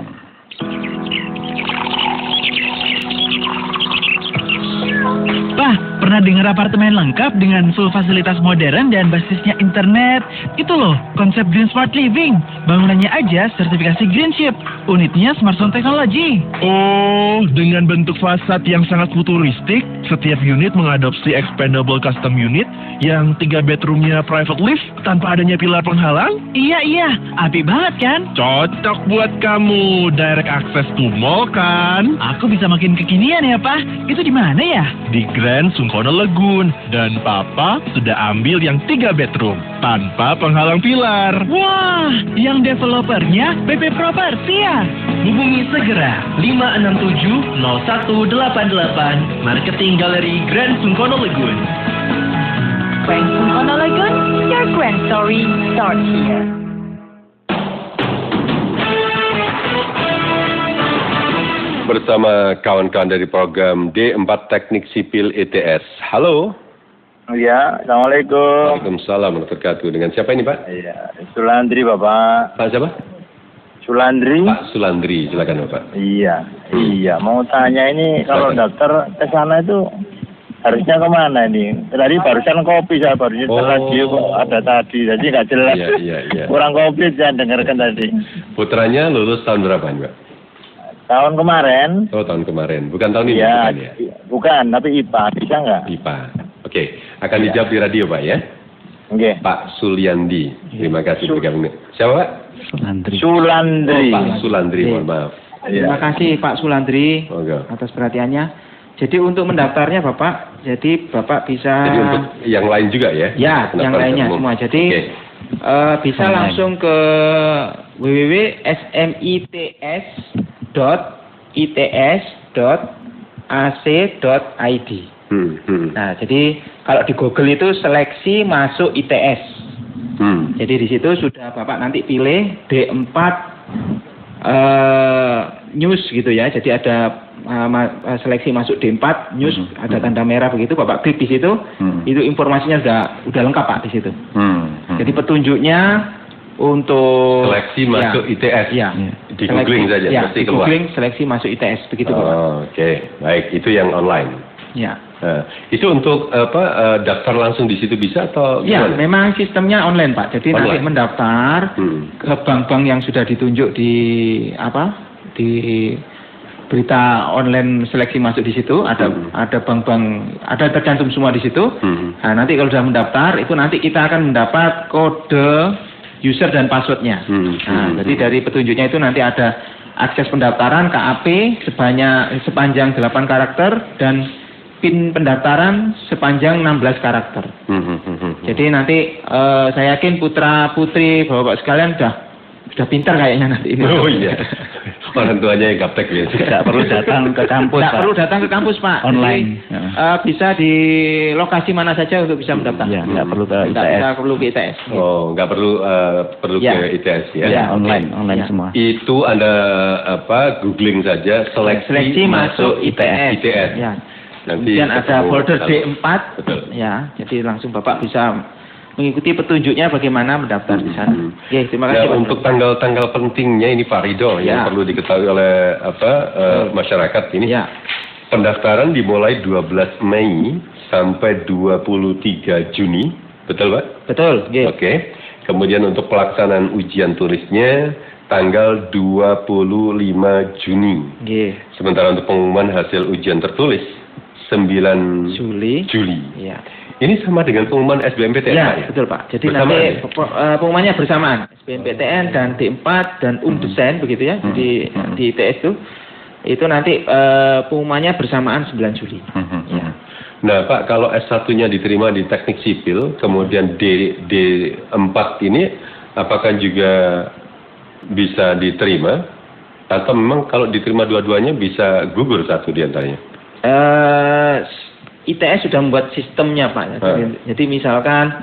Pak, pernah dengar apartemen lengkap dengan full fasilitas modern dan basisnya internet? Itu loh, konsep Green Smart Living. Bangunannya aja sertifikasi Greenship. Unitnya Smart Zone Technology. Oh, dengan bentuk fasad yang sangat futuristik, setiap unit mengadopsi expandable custom unit yang 3 bedroomnya private lift tanpa adanya pilar penghalang? Iya, apik banget kan? Cocok buat kamu, direct access to mall kan? Aku bisa makin kekinian ya, Pak. Itu di mana ya? Di Grand Sungkono Lagoon. Dan Papa sudah ambil yang 3 bedroom tanpa penghalang pilar. Wah, yang developernya BP Property ya? Hubungi segera 567-0188 Marketing Galeri Grand Sungkono Lagoon. Grand Sungkono Lagoon, your grand story starts here. Bersama kawan-kawan dari program D4 Teknik Sipil ETS. Halo. Ya, Assalamualaikum. Waalaikumsalam warahmatullahi wabarakatuh. Dengan siapa ini, Pak? Iya, Sulandri, Bapak. Pak siapa? Sulandri. Pak Sulandri, silakan Bapak. Iya. Mau tanya ini kalau daftar ke sana itu harusnya kemana ini? Tadi barusan kopi saya barusan radio kok ada tadi, jadi nggak jelas. Iya. Kurang kopi saya dengarkan tadi. Putranya lulus tahun berapa ini, Pak? Tahun kemarin. Oh, tahun kemarin. Bukan tahun ini, ya, bukan ya? Bukan, tapi IPA. Bisa nggak? IPA. Oke, akan dijawab di radio, Pak ya? Oke. Pak Suliandi. Terima kasih bergabung. Siapa, Pak? Sulandri. Oh, Pak Sulandri, mohon maaf. Terima kasih Pak Sulandri atas perhatiannya. Jadi untuk mendaftarnya Bapak, jadi Bapak bisa... Jadi untuk yang lain juga ya? Ya, yang lainnya semua. Jadi bisa langsung ke www.smits.its.ac.id. Nah, jadi kalau di Google itu seleksi masuk ITS. Jadi di situ sudah Bapak nanti pilih D4 News gitu ya. Jadi ada seleksi masuk D4 News, ada tanda merah begitu. Bapak klik di situ, itu informasinya udah lengkap Pak di situ. Jadi petunjuknya untuk seleksi masuk ITS. Ya. Di googling saja, ya, pasti di keluar. googling seleksi masuk ITS begitu Bapak. Oke, baik, itu yang online. Ya. Itu untuk daftar langsung di situ bisa atau ya, gimana? memang sistemnya online Pak. Jadi nanti mendaftar ke bank-bank yang sudah ditunjuk di berita online seleksi masuk di situ. Ada bank-bank, ada tercantum semua di situ. Nah, nanti kalau sudah mendaftar itu nanti kita akan mendapat kode user dan passwordnya. Jadi dari petunjuknya itu nanti ada akses pendaftaran KAP sepanjang 8 karakter dan PIN pendaftaran sepanjang 16 karakter. Jadi nanti saya yakin putra-putri Bapak sekalian sudah pintar kayaknya nanti ini. Oh iya. Orang tuanya yang gaptek ya. Tidak perlu datang ke kampus. Tidak perlu datang ke kampus Pak. Online. Jadi, bisa di lokasi mana saja untuk bisa mendaftar. Ya, nggak perlu ke ITS. Nggak perlu ke ITS. Oh, nggak perlu ke ITS ya? Ya, online semua. Itu Anda googling saja seleksi masuk ITS. Ya. Nanti kemudian ada folder D4. Betul. Ya, jadi langsung Bapak bisa mengikuti petunjuknya bagaimana mendaftar di sana. Ya, terima kasih. Untuk tanggal-tanggal pentingnya ini Pak Ridho yang perlu diketahui oleh masyarakat ini. Ya. Pendaftaran dimulai 12 Mei sampai 23 Juni, betul Pak? Betul. Ya. Oke. Kemudian untuk pelaksanaan ujian tulisnya tanggal 25 Juni. Ya. Sementara untuk pengumuman hasil ujian tertulis 9 Juli. Ya. Ini sama dengan pengumuman SBMPTN, ya, Pak? Ya, betul Pak. Jadi bersamaan, nanti ya? pengumumannya bersamaan. SBMPTN dan D4 dan Desain begitu ya. Jadi di ITS itu nanti pengumumannya bersamaan 9 Juli. Ya. Nah Pak, kalau S1-nya diterima di teknik sipil, kemudian D4 ini apakah juga bisa diterima? Atau memang kalau diterima dua-duanya bisa gugur satu di antaranya? ITS sudah membuat sistemnya Pak. Jadi misalkan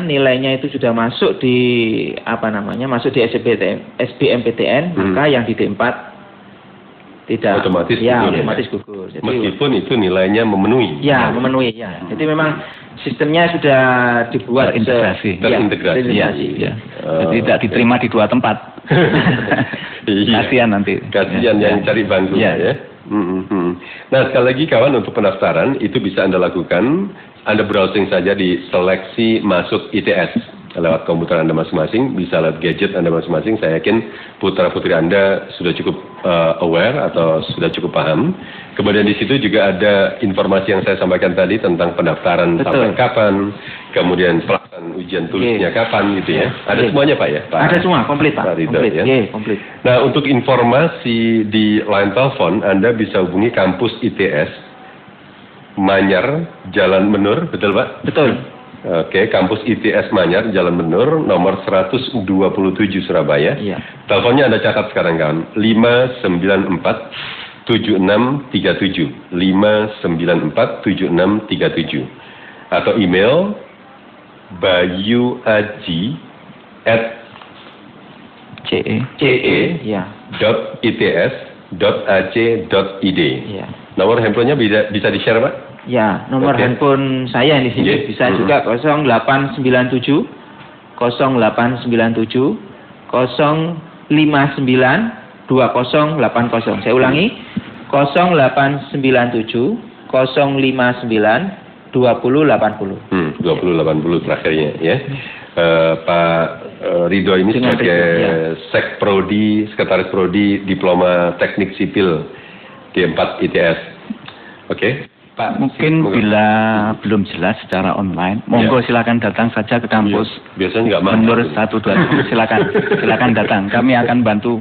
nilainya itu sudah masuk di masuk di SBMPTN, maka yang di D4 tidak otomatis gugur. Jadi, meskipun itu nilainya memenuhi. Ya, memenuhi ya. Jadi memang sistemnya sudah dibuat terintegrasi. Ya. Jadi tidak diterima di dua tempat. Kasihan nanti. Kasihan yang cari bangku ya. Nah sekali lagi kawan, untuk pendaftaran itu bisa Anda lakukan. Anda browsing saja di seleksi masuk ITS lewat komputer Anda masing-masing, bisa lewat gadget Anda masing-masing. Saya yakin putra-putri Anda sudah cukup aware atau sudah cukup paham. Kemudian di situ juga ada informasi yang saya sampaikan tadi tentang pendaftaran sampai kapan, kemudian pelaksanaan ujian tulisnya kapan gitu ya. Ada semuanya Pak ya? Pak? Ada semua, komplit Pak. Komplit, ya? Komplit. Nah untuk informasi di line telepon Anda bisa hubungi kampus ITS Manyar, Jalan Menur, betul Pak? Betul. Oke, kampus ITS Manyar, Jalan Menur, nomor 127 Surabaya. Iya. Teleponnya Anda catat sekarang kan, 594 7637, 594 7637, atau email bayuaji@ce.its.ac.id. Ya. Nomor handphonenya bisa di-share Pak? Ya, nomor handphone saya di sini bisa juga 0897 0897 059 2080. Saya ulangi, 0897 059 2080. 2080 terakhirnya ya. Pak Ridho ini sebagai Sekprodi, Sekretaris Prodi Diploma Teknik Sipil D4 ITS. Oke. Pak, mungkin bila belum jelas secara online, monggo silakan datang saja ke kampus. Biasanya nggak mahal. Menur 127, silakan datang. Kami akan bantu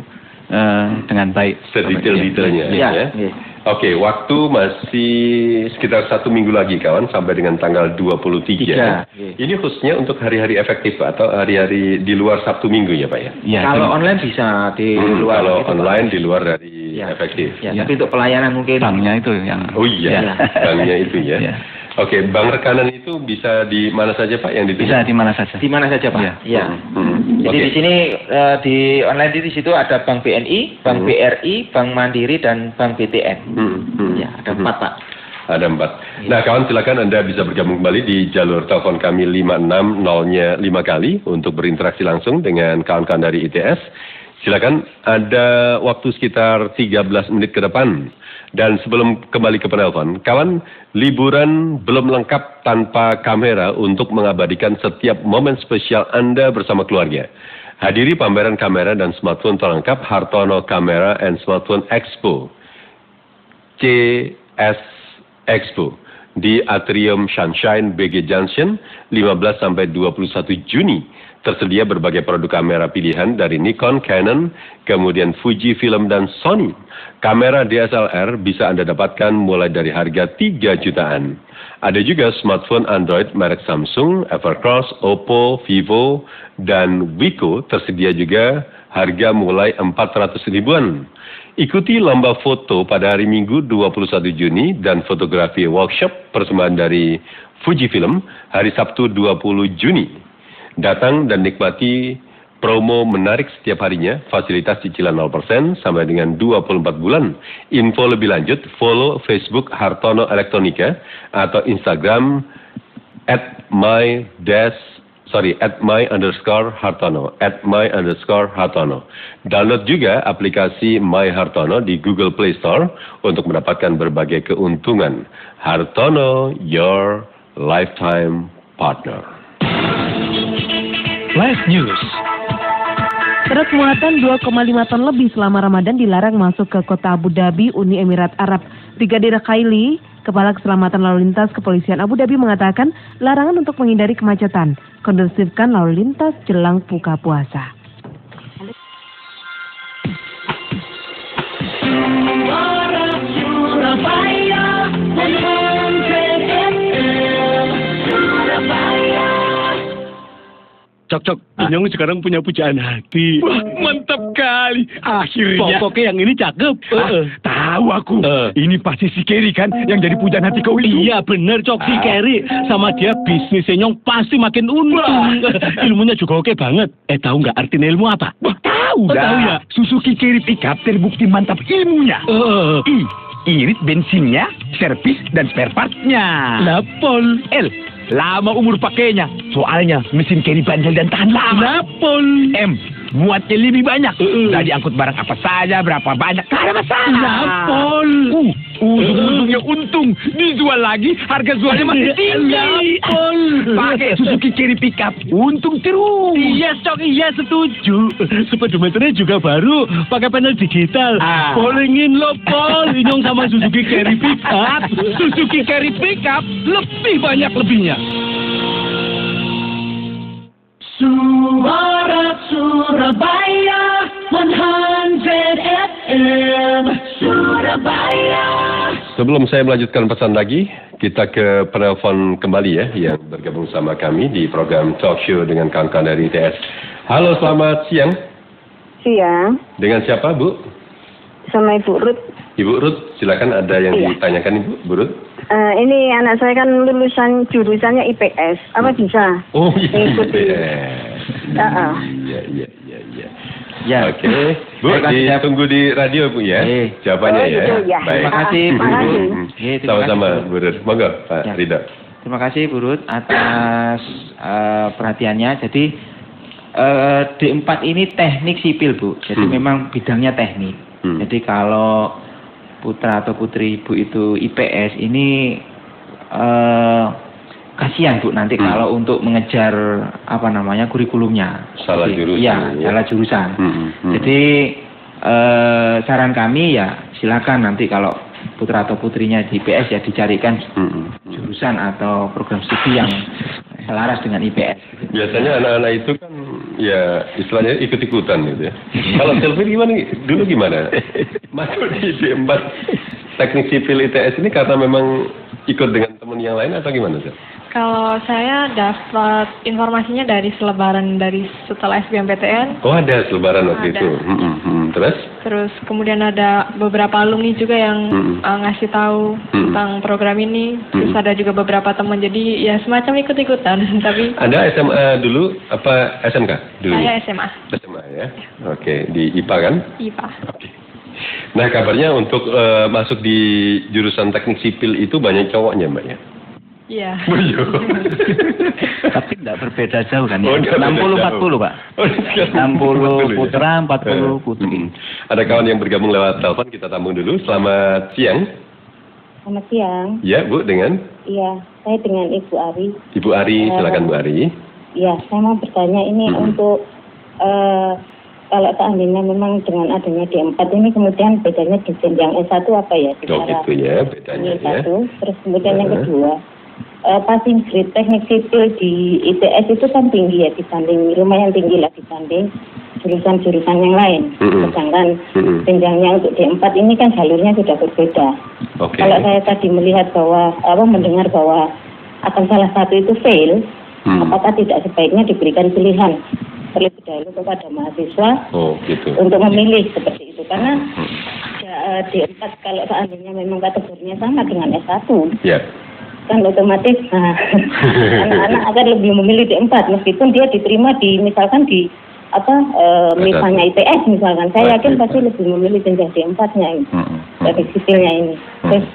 dengan baik. Sedetail-detailnya ya. Oke, waktu masih sekitar 1 minggu lagi kawan, sampai dengan tanggal 23. Ini khususnya untuk hari-hari efektif atau hari-hari di luar Sabtu Minggu ya Pak ya? Kalau online bisa di luar. Kalau online di luar dari efektif. Tapi untuk pelayanan mungkin. Banknya itu yang. Oh iya, banknya itu ya. Oke, bank rekanan itu bisa di mana saja Pak yang dituju? Bisa di mana saja. Di mana saja Pak? Iya. Jadi di sini di online di situ ada Bank BNI, Bank BRI, Bank Mandiri dan Bank BTN. Ya, ada 4 Pak. Ada 4. Nah kawan, silakan Anda bisa bergabung kembali di jalur telepon kami 560-nya 5 kali untuk berinteraksi langsung dengan kawan-kawan dari ITS. Silakan, ada waktu sekitar 13 menit ke depan. Dan sebelum kembali ke penelpon, kawan, liburan belum lengkap tanpa kamera untuk mengabadikan setiap momen spesial Anda bersama keluarga. Hadiri pameran kamera dan smartphone terlengkap Hartono Camera and Smartphone Expo, CS Expo, di Atrium Sunshine BG Junction 15-21 Juni. Tersedia berbagai produk kamera pilihan dari Nikon, Canon, kemudian Fuji Film dan Sony. Kamera DSLR bisa Anda dapatkan mulai dari harga 3 jutaan. Ada juga smartphone Android merek Samsung, Evercross, Oppo, Vivo, dan Wiko. Tersedia juga harga mulai 400 ribuan. Ikuti lomba foto pada hari Minggu 21 Juni dan fotografi workshop persembahan dari Fuji Film hari Sabtu 20 Juni. Datang dan nikmati promo menarik setiap harinya, fasilitas cicilan 0% sampai dengan 24 bulan. Info lebih lanjut, follow Facebook Hartono Elektronika atau Instagram @my_Hartono. Download juga aplikasi My Hartono di Google Play Store untuk mendapatkan berbagai keuntungan. Hartono, your lifetime partner. Live News. Truk muatan 2,5 ton lebih selama Ramadan dilarang masuk ke kota Abu Dhabi, Uni Emirat Arab. Brigadir Khaili Kepala Keselamatan Lalu Lintas Kepolisian Abu Dhabi mengatakan larangan untuk menghindari kemacetan, kondusifkan lalu lintas jelang buka puasa. Cok, Inyong sekarang punya pujaan hati. Wah, mantap kali. Akhirnya. Pokoknya yang ini cakep. Tahu aku. Ini pasti si Kerry kan yang jadi pujaan hati kau itu. Iya bener, Cok. Si Kerry sama dia bisnis Inyong pasti makin untung. Ilmunya juga oke banget. Tahu nggak artinya ilmu apa? Wah, tahu dah. Tahu ya. Suzuki Kerry pickup terbukti mantap ilmunya. Irit bensinnya, servis dan spare partnya. Lapol. L. Lama umur pakainya. Soalnya mesin Kerry bandel dan tahan lama. Lapol. M. Muatnya lebih banyak. Jadi angkut barang apa saja, berapa banyak, tak ada masalah. Lapol. Ujung-ujungnya untung. Dijual lagi, harga jualnya masih tinggi. Lapol. Pakai Suzuki Kerry pickup, untung terus. Iya, Cok. Iya, setuju. Speedometernya juga baru, pakai panel digital. Polingin lo, Pol. Inyong sama Suzuki Kerry pickup. Suzuki Kerry pickup, lebih banyak lebihnya. Suara Surabaya 100 FM Surabaya. Sebelum saya melanjutkan pesan lagi, kita ke penelpon kembali ya yang bergabung sama kami di program Talk Show dengan kawan-kawan dari ITS. Halo, selamat siang. Siang. Dengan siapa, Bu? Sama Ibu Ruth. Ibu Ruth, silakan, ada yang ditanyakan Ibu, Bu Ruth. Ini anak saya kan lulusan jurusannya IPS. Apa bisa? Oh, IPS. Iya. Ya. Oke. Bu, ditunggu di radio, Bu ya. Jawabannya ya. Ya. Baik. Terima kasih, Bu Ruth. Sama-sama, Bu Ruth. Monggo, Pak Ridho. Terima kasih, Bu Ruth, atas perhatiannya. Jadi, D4 ini teknik sipil, Bu. Jadi memang bidangnya teknik. Jadi kalau putra atau putri Ibu itu IPS ini kasihan Bu nanti kalau untuk mengejar kurikulumnya. Salah jurusan. Iya, salah jurusan. Jadi saran kami ya silakan nanti kalau putra atau putrinya di IPS ya dicarikan jurusan atau program studi yang selaras dengan IPS. Biasanya anak-anak itu kan ya istilahnya ikut-ikutan gitu ya. Kalau Sylvie dulu gimana? Masuk di D4 teknik sipil ITS ini karena memang ikut dengan teman yang lain atau gimana sih? Kalau saya dapat informasinya dari selebaran dari setelah SBMPTN. Oh, ada selebaran waktu itu. Terus kemudian ada beberapa alumni juga yang ngasih tahu tentang program ini. Terus ada juga beberapa teman, jadi ya semacam ikut-ikutan. Tapi Anda SMA dulu apa SMK dulu? Saya SMA. SMA ya. Oke, di IPA kan? IPA. Oke. Nah, kabarnya untuk masuk di jurusan teknik sipil itu banyak cowoknya, Mbak ya? Iya. Tapi tidak berbeda jauh kan ya? 60-40 Pak. 60 putra, 40 putri. Ada kawan yang bergabung lewat telepon, kita tampung dulu. Selamat siang. Selamat siang. Ya, Bu, dengan? Iya, saya dengan Ibu Ari. Ibu Ari, silakan Bu Ari. Iya, saya mau bertanya ini untuk kalau seandainya memang dengan adanya D4 ini kemudian bedanya di jenjang S1 apa ya? Oh gitu ya, bedanya ya. Terus kemudian yang kedua, passing grade teknik sipil di ITS itu kan tinggi ya, dibanding lumayan tinggi lah dibanding jurusan-jurusan yang lain. Sedangkan jenjangnya untuk D4 ini kan jalurnya sudah berbeda. Kalau saya tadi melihat bahwa mendengar bahwa akan salah satu itu fail, apakah tidak sebaiknya diberikan pilihan terlebih dahulu kepada mahasiswa untuk memilih seperti itu, karena D4 kalau seandainya memang kategorinya sama dengan S1 kan otomatis anak-anak akan lebih memilih D4 meskipun dia diterima di misalkan di misalnya IPS misalkan, saya yakin pasti lebih memilih jenjang D4-nya ini dari sipilnya ini. Terus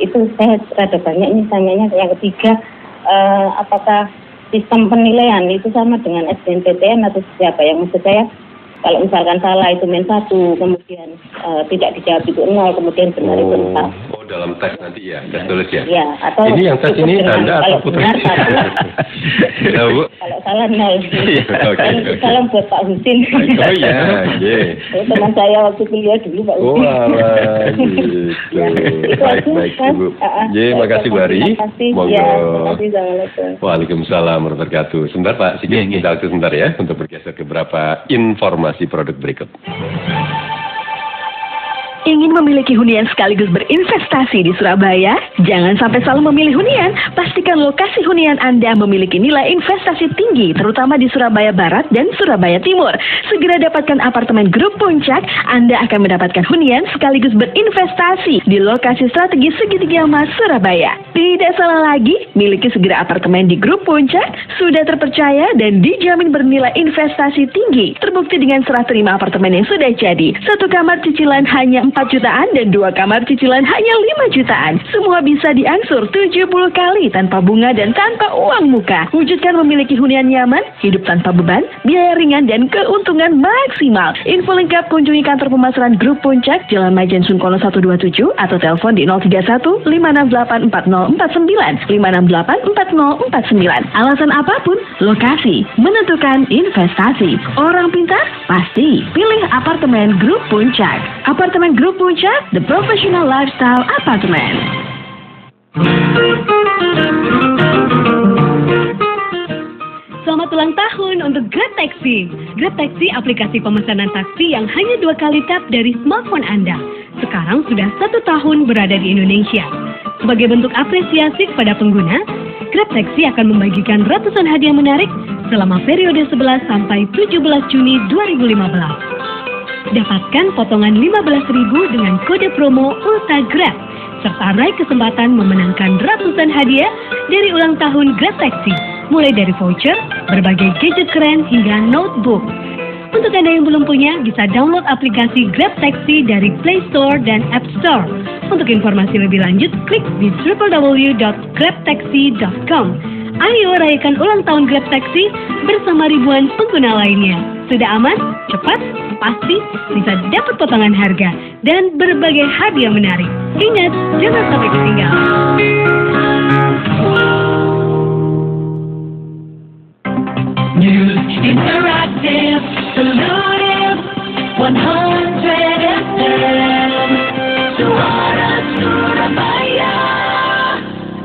itu saya rada banyak ini tanyanya. Yang ketiga, apakah sistem penilaian itu sama dengan SBMPTN atau siapa? Yang maksud saya kalau misalkan salah itu -1, kemudian tidak dijawab itu 0, kemudian benar itu 4. Oh, dalam tes nanti ya, tes tulis ya? Ya, atau ini yang tes ini Anda atau Putri? Ya, Bu. Kalau salah 0. Oke. Salam buat Pak Husin. Oh iya, teman saya waktu kuliah dulu Pak Husin. Oh, alah, gitu. Baik, Ibu. Makasih Bu Ari. Monggo. Waalaikumsalam warahmatullahi wabarakatuh. Sebentar Pak Sigit, kita waktu sebentar ya untuk bergeser ke beberapa informasi produk berikut. Ingin memiliki hunian sekaligus berinvestasi di Surabaya? Jangan sampai salah memilih hunian. Pastikan lokasi hunian Anda memiliki nilai investasi tinggi, terutama di Surabaya Barat dan Surabaya Timur. Segera dapatkan apartemen Grup Puncak, Anda akan mendapatkan hunian sekaligus berinvestasi di lokasi strategis segitiga emas Surabaya. Tidak salah lagi, miliki segera apartemen di Grup Puncak, sudah terpercaya dan dijamin bernilai investasi tinggi. Terbukti dengan serah terima apartemen yang sudah jadi. 1 kamar cicilan hanya 4 jutaan dan 2 kamar cicilan hanya 5 jutaan. Semua bisa diangsur 70 kali tanpa bunga dan tanpa uang muka. Wujudkan memiliki hunian nyaman, hidup tanpa beban, biaya ringan dan keuntungan maksimal. Info lengkap kunjungi kantor pemasaran Grup Puncak, Jalan Majen Sungkono 127 atau telepon di 031 568 4049 568 4049. Alasan apapun, lokasi menentukan investasi. Orang pintar pasti pilih apartemen Grup Puncak. Apartemen Grup Puncak, the professional lifestyle apartment. Selamat ulang tahun untuk Grab Taxi. Grab Taxi aplikasi pemesanan taksi yang hanya 2 kali tap dari smartphone Anda. Sekarang sudah 1 tahun berada di Indonesia. Sebagai bentuk apresiasi kepada pengguna, Grab Taxi akan membagikan ratusan hadiah menarik selama periode 11 sampai 17 Juni 2015. Dapatkan potongan 15.000 dengan kode promo UltaGrab, serta raih kesempatan memenangkan ratusan hadiah dari ulang tahun Grab Taxi, mulai dari voucher, berbagai gadget keren hingga notebook. Untuk Anda yang belum punya, bisa download aplikasi Grab Taxi dari Play Store dan App Store. Untuk informasi lebih lanjut, klik di www.grabtaxi.com. Ayo rayakan ulang tahun Grab Taxi bersama ribuan pengguna lainnya. Sudah aman, cepat, pasti bisa dapat potongan harga dan berbagai hadiah menarik. Ingat, jangan sampai ketinggalan. News interactive, solutive, 100 FM, Suara Surabaya.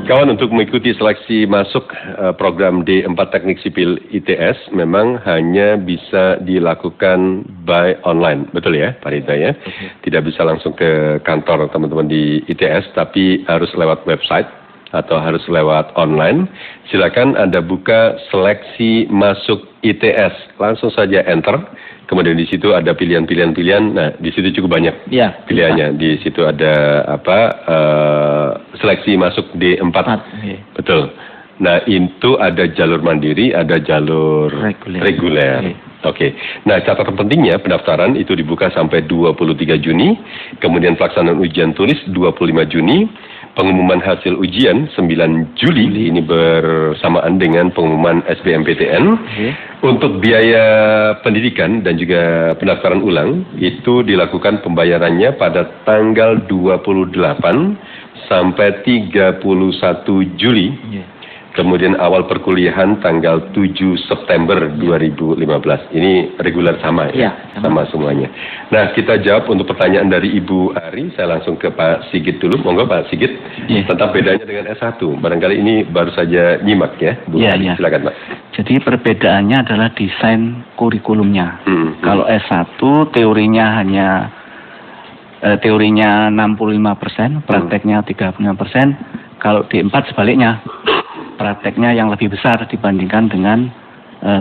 Kawan, untuk mengikuti seleksi masuk program D4 Teknik Sipil ITS memang hanya bisa dilakukan by online. Betul ya, Pak Rita ya? Tidak bisa langsung ke kantor teman-teman di ITS, tapi harus lewat website atau harus lewat online. Silakan Anda buka seleksi masuk ITS. Langsung saja enter. Kemudian di situ ada pilihan-pilihan. Nah, di situ cukup banyak pilihannya. Di situ ada seleksi masuk D4. Betul. Nah, itu ada jalur mandiri, ada jalur reguler. Oke. Nah, catatan pentingnya pendaftaran itu dibuka sampai 23 Juni. Kemudian pelaksanaan ujian tulis 25 Juni. Pengumuman hasil ujian 9 Juli. Ini bersamaan dengan pengumuman SBMPTN. Untuk biaya pendidikan dan juga pendaftaran ulang itu dilakukan pembayarannya pada tanggal 28 sampai 31 Juli. Kemudian awal perkuliahan tanggal 7 September 2015. Ini reguler sama ya? Sama semuanya. Nah, kita jawab untuk pertanyaan dari Ibu Ari. Saya langsung ke Pak Sigit dulu. Monggo Pak Sigit. Tentang bedanya dengan S1. Barangkali ini baru saja nyimak ya, Bu Ari. Silakan Pak. Jadi perbedaannya adalah desain kurikulumnya. Kalau S1 teorinya hanya teorinya 65%, prakteknya 35%. Kalau D4 sebaliknya, prakteknya yang lebih besar dibandingkan dengan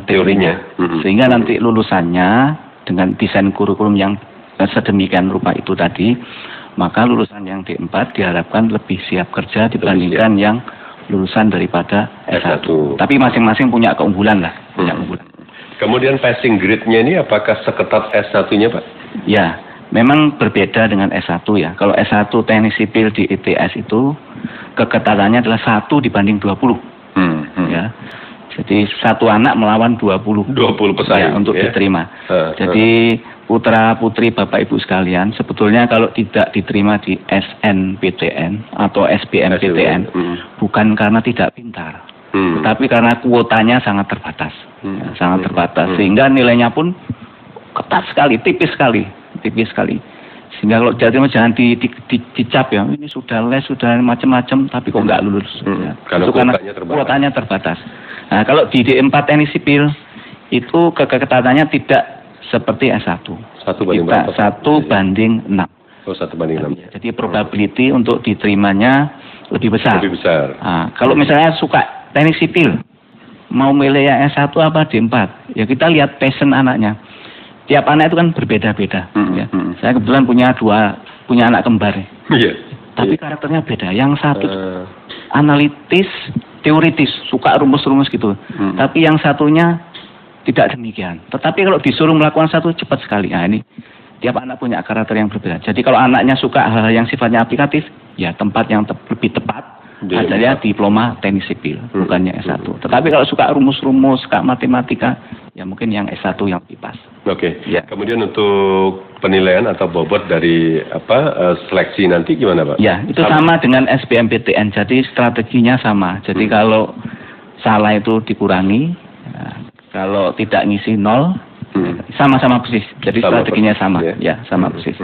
teorinya. Sehingga nanti lulusannya dengan desain kurikulum yang sedemikian rupa itu tadi, maka lulusan yang D4 diharapkan lebih siap kerja dibandingkan yang lulusan daripada S1. Tapi masing-masing punya keunggulan lah. Kemudian passing grade-nya ini apakah seketat S1-nya Pak? Ya, memang berbeda dengan S1 ya. Kalau S1 teknik sipil di ITS itu keketatannya adalah 1 dibanding 20. Ya. Jadi satu anak melawan 20 pesaing ya, untuk diterima. Jadi putra putri Bapak Ibu sekalian, sebetulnya kalau tidak diterima di SNPTN atau SBMPTN bukan karena tidak pintar, tapi karena kuotanya sangat terbatas, sangat terbatas, sehingga nilainya pun ketat sekali, tipis sekali. Sehingga kalau jangan dicap ya, ini sudah les, sudah macam-macam, tapi kok nggak lulus. Karena kuotanya terbatas. Nah, kalau di D4 teknik sipil itu keketatannya tidak seperti S1. 1 banding 6. Oh, 1 banding 6. Jadi probability untuk diterimanya lebih besar. Nah, kalau misalnya suka teknik sipil, mau milih yang S1 apa D4, ya kita lihat passion anaknya. Tiap anak itu kan berbeda-beda. Ya. Saya kebetulan punya anak kembar. Tapi karakternya beda. Yang satu analitis, teoritis, suka rumus-rumus gitu. Tapi yang satunya tidak demikian. Tetapi kalau disuruh melakukan satu cepat sekali. Nah ini tiap anak punya karakter yang berbeda. Jadi kalau anaknya suka hal-hal yang sifatnya aplikatif, ya tempat yang lebih tepat adalah diploma teknik sipil, bukannya S1. Tetapi kalau suka rumus-rumus, suka matematika, ya mungkin yang S1 yang lebih pas. Oke. Ya. Kemudian untuk penilaian atau bobot dari seleksi nanti gimana, Pak? Ya, itu sama dengan SBMPTN. Jadi strateginya sama. Jadi kalau salah itu dikurangi, kalau tidak ngisi 0, sama-sama persis. Jadi strateginya sama. Ya, sama persis.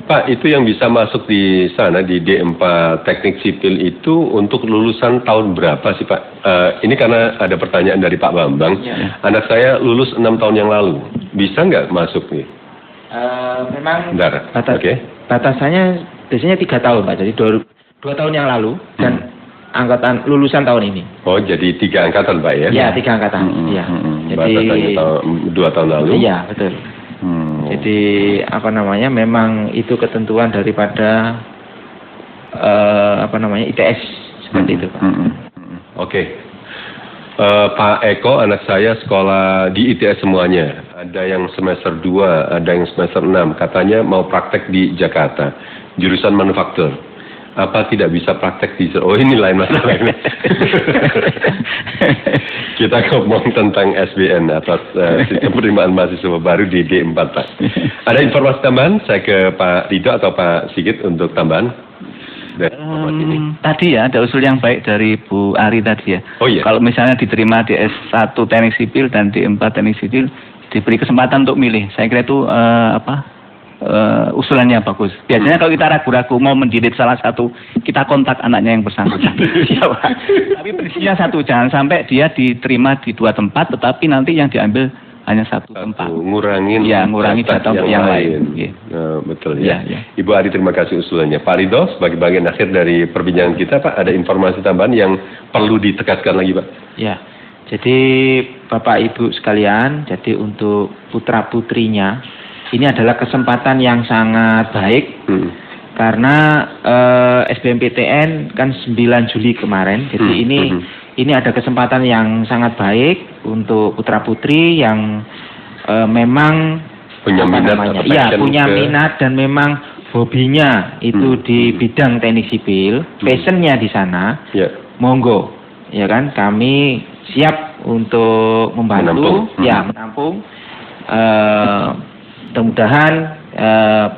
Pak, itu yang bisa masuk di sana di D4 teknik sipil itu untuk lulusan tahun berapa sih, Pak? Ini karena ada pertanyaan dari Pak Bambang. Anak saya lulus 6 tahun yang lalu. Bisa nggak masuk nih? Memang batasannya biasanya 3 tahun, Pak. Jadi 2 tahun yang lalu dan angkatan lulusan tahun ini. Oh, jadi 3 angkatan, Pak ya? Iya, 3 angkatan. Iya. Jadi 2 tahun lalu. Iya, betul. Jadi memang itu ketentuan daripada ITS seperti itu, Pak. Oke. Pak Eko, anak saya sekolah di ITS semuanya. Ada yang semester 2, ada yang semester 6. Katanya mau praktek di Jakarta, jurusan manufaktur. Apa tidak bisa praktek di... Oh, ini lain masalah ini. Kita ngomong tentang SBN atau sistem penerimaan mahasiswa baru di D4, Pak. Ada informasi tambahan? Saya ke Pak Ridho atau Pak Sigit untuk tambahan. Tadi ya, ada usul yang baik dari Bu Ari tadi ya. Oh iya. Kalau misalnya diterima di S1 teknik sipil dan D4 teknik sipil, diberi kesempatan untuk milih. Saya kira itu usulannya bagus. Biasanya kalau kita ragu-ragu mau mendidik salah satu, kita kontak anaknya yang bersangkutan. Ya, Pak. Tapi prinsipnya satu, jangan sampai dia diterima di 2 tempat, tetapi nanti yang diambil hanya 1 tempat. Ngurangi jatah untuk yang lain. Betul ya. Ibu Ari, terima kasih usulannya. Pak Ridho, sebagai bagian akhir dari perbincangan kita, Pak, ada informasi tambahan yang perlu ditegaskan lagi, Pak? Ya. Jadi Bapak Ibu sekalian, jadi untuk putra-putrinya ini adalah kesempatan yang sangat baik karena SBMPTN kan 9 Juli kemarin. Jadi ini ada kesempatan yang sangat baik untuk putra-putri yang memang punya minat dan memang hobinya itu di bidang teknik sipil, passionnya di sana. Monggo, ya kan, kami siap untuk membantu, menampung. Mudah-mudahan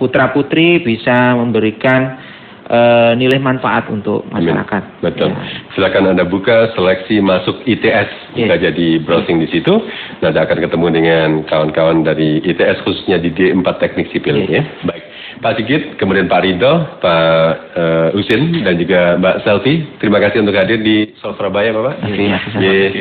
putra-putri bisa memberikan nilai manfaat untuk masyarakat. Betul. Silakan Anda buka seleksi masuk ITS. Bisa jadi browsing di situ. Anda akan ketemu dengan kawan-kawan dari ITS khususnya di D4 teknik sipil. Ya. Baik. Pak Sigit, kemudian Pak Ridho, Pak Husin, dan juga Mbak Selvi. Terima kasih untuk hadir di Sol Surabaya, Bapak.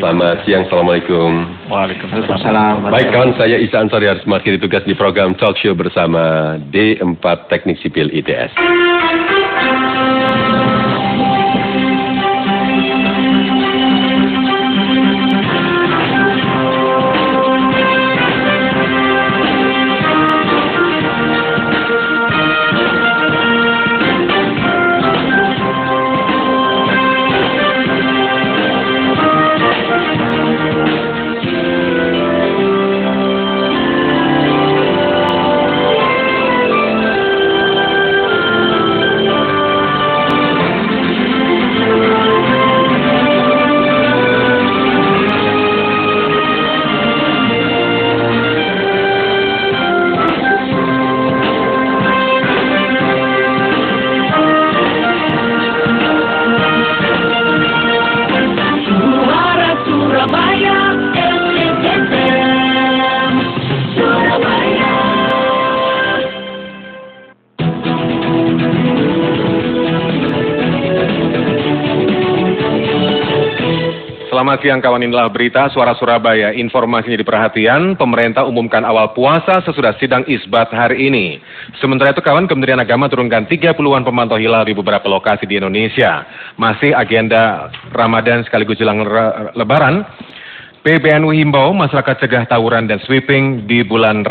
Selamat siang. Assalamualaikum. Waalaikumsalam. Baik, kawan, saya Isa Ansari harus mengakhiri tugas di program Talk Show bersama D4 Teknik Sipil ITS. Selamat siang kawan, inilah berita Suara Surabaya. Informasinya di perhatian, pemerintah umumkan awal puasa sesudah sidang isbat hari ini. Sementara itu kawan, Kementerian Agama turunkan 30-an pemantau hilal di beberapa lokasi di Indonesia. Masih agenda Ramadan sekaligus jelang Lebaran, PBNU himbau masyarakat cegah tawuran dan sweeping di bulan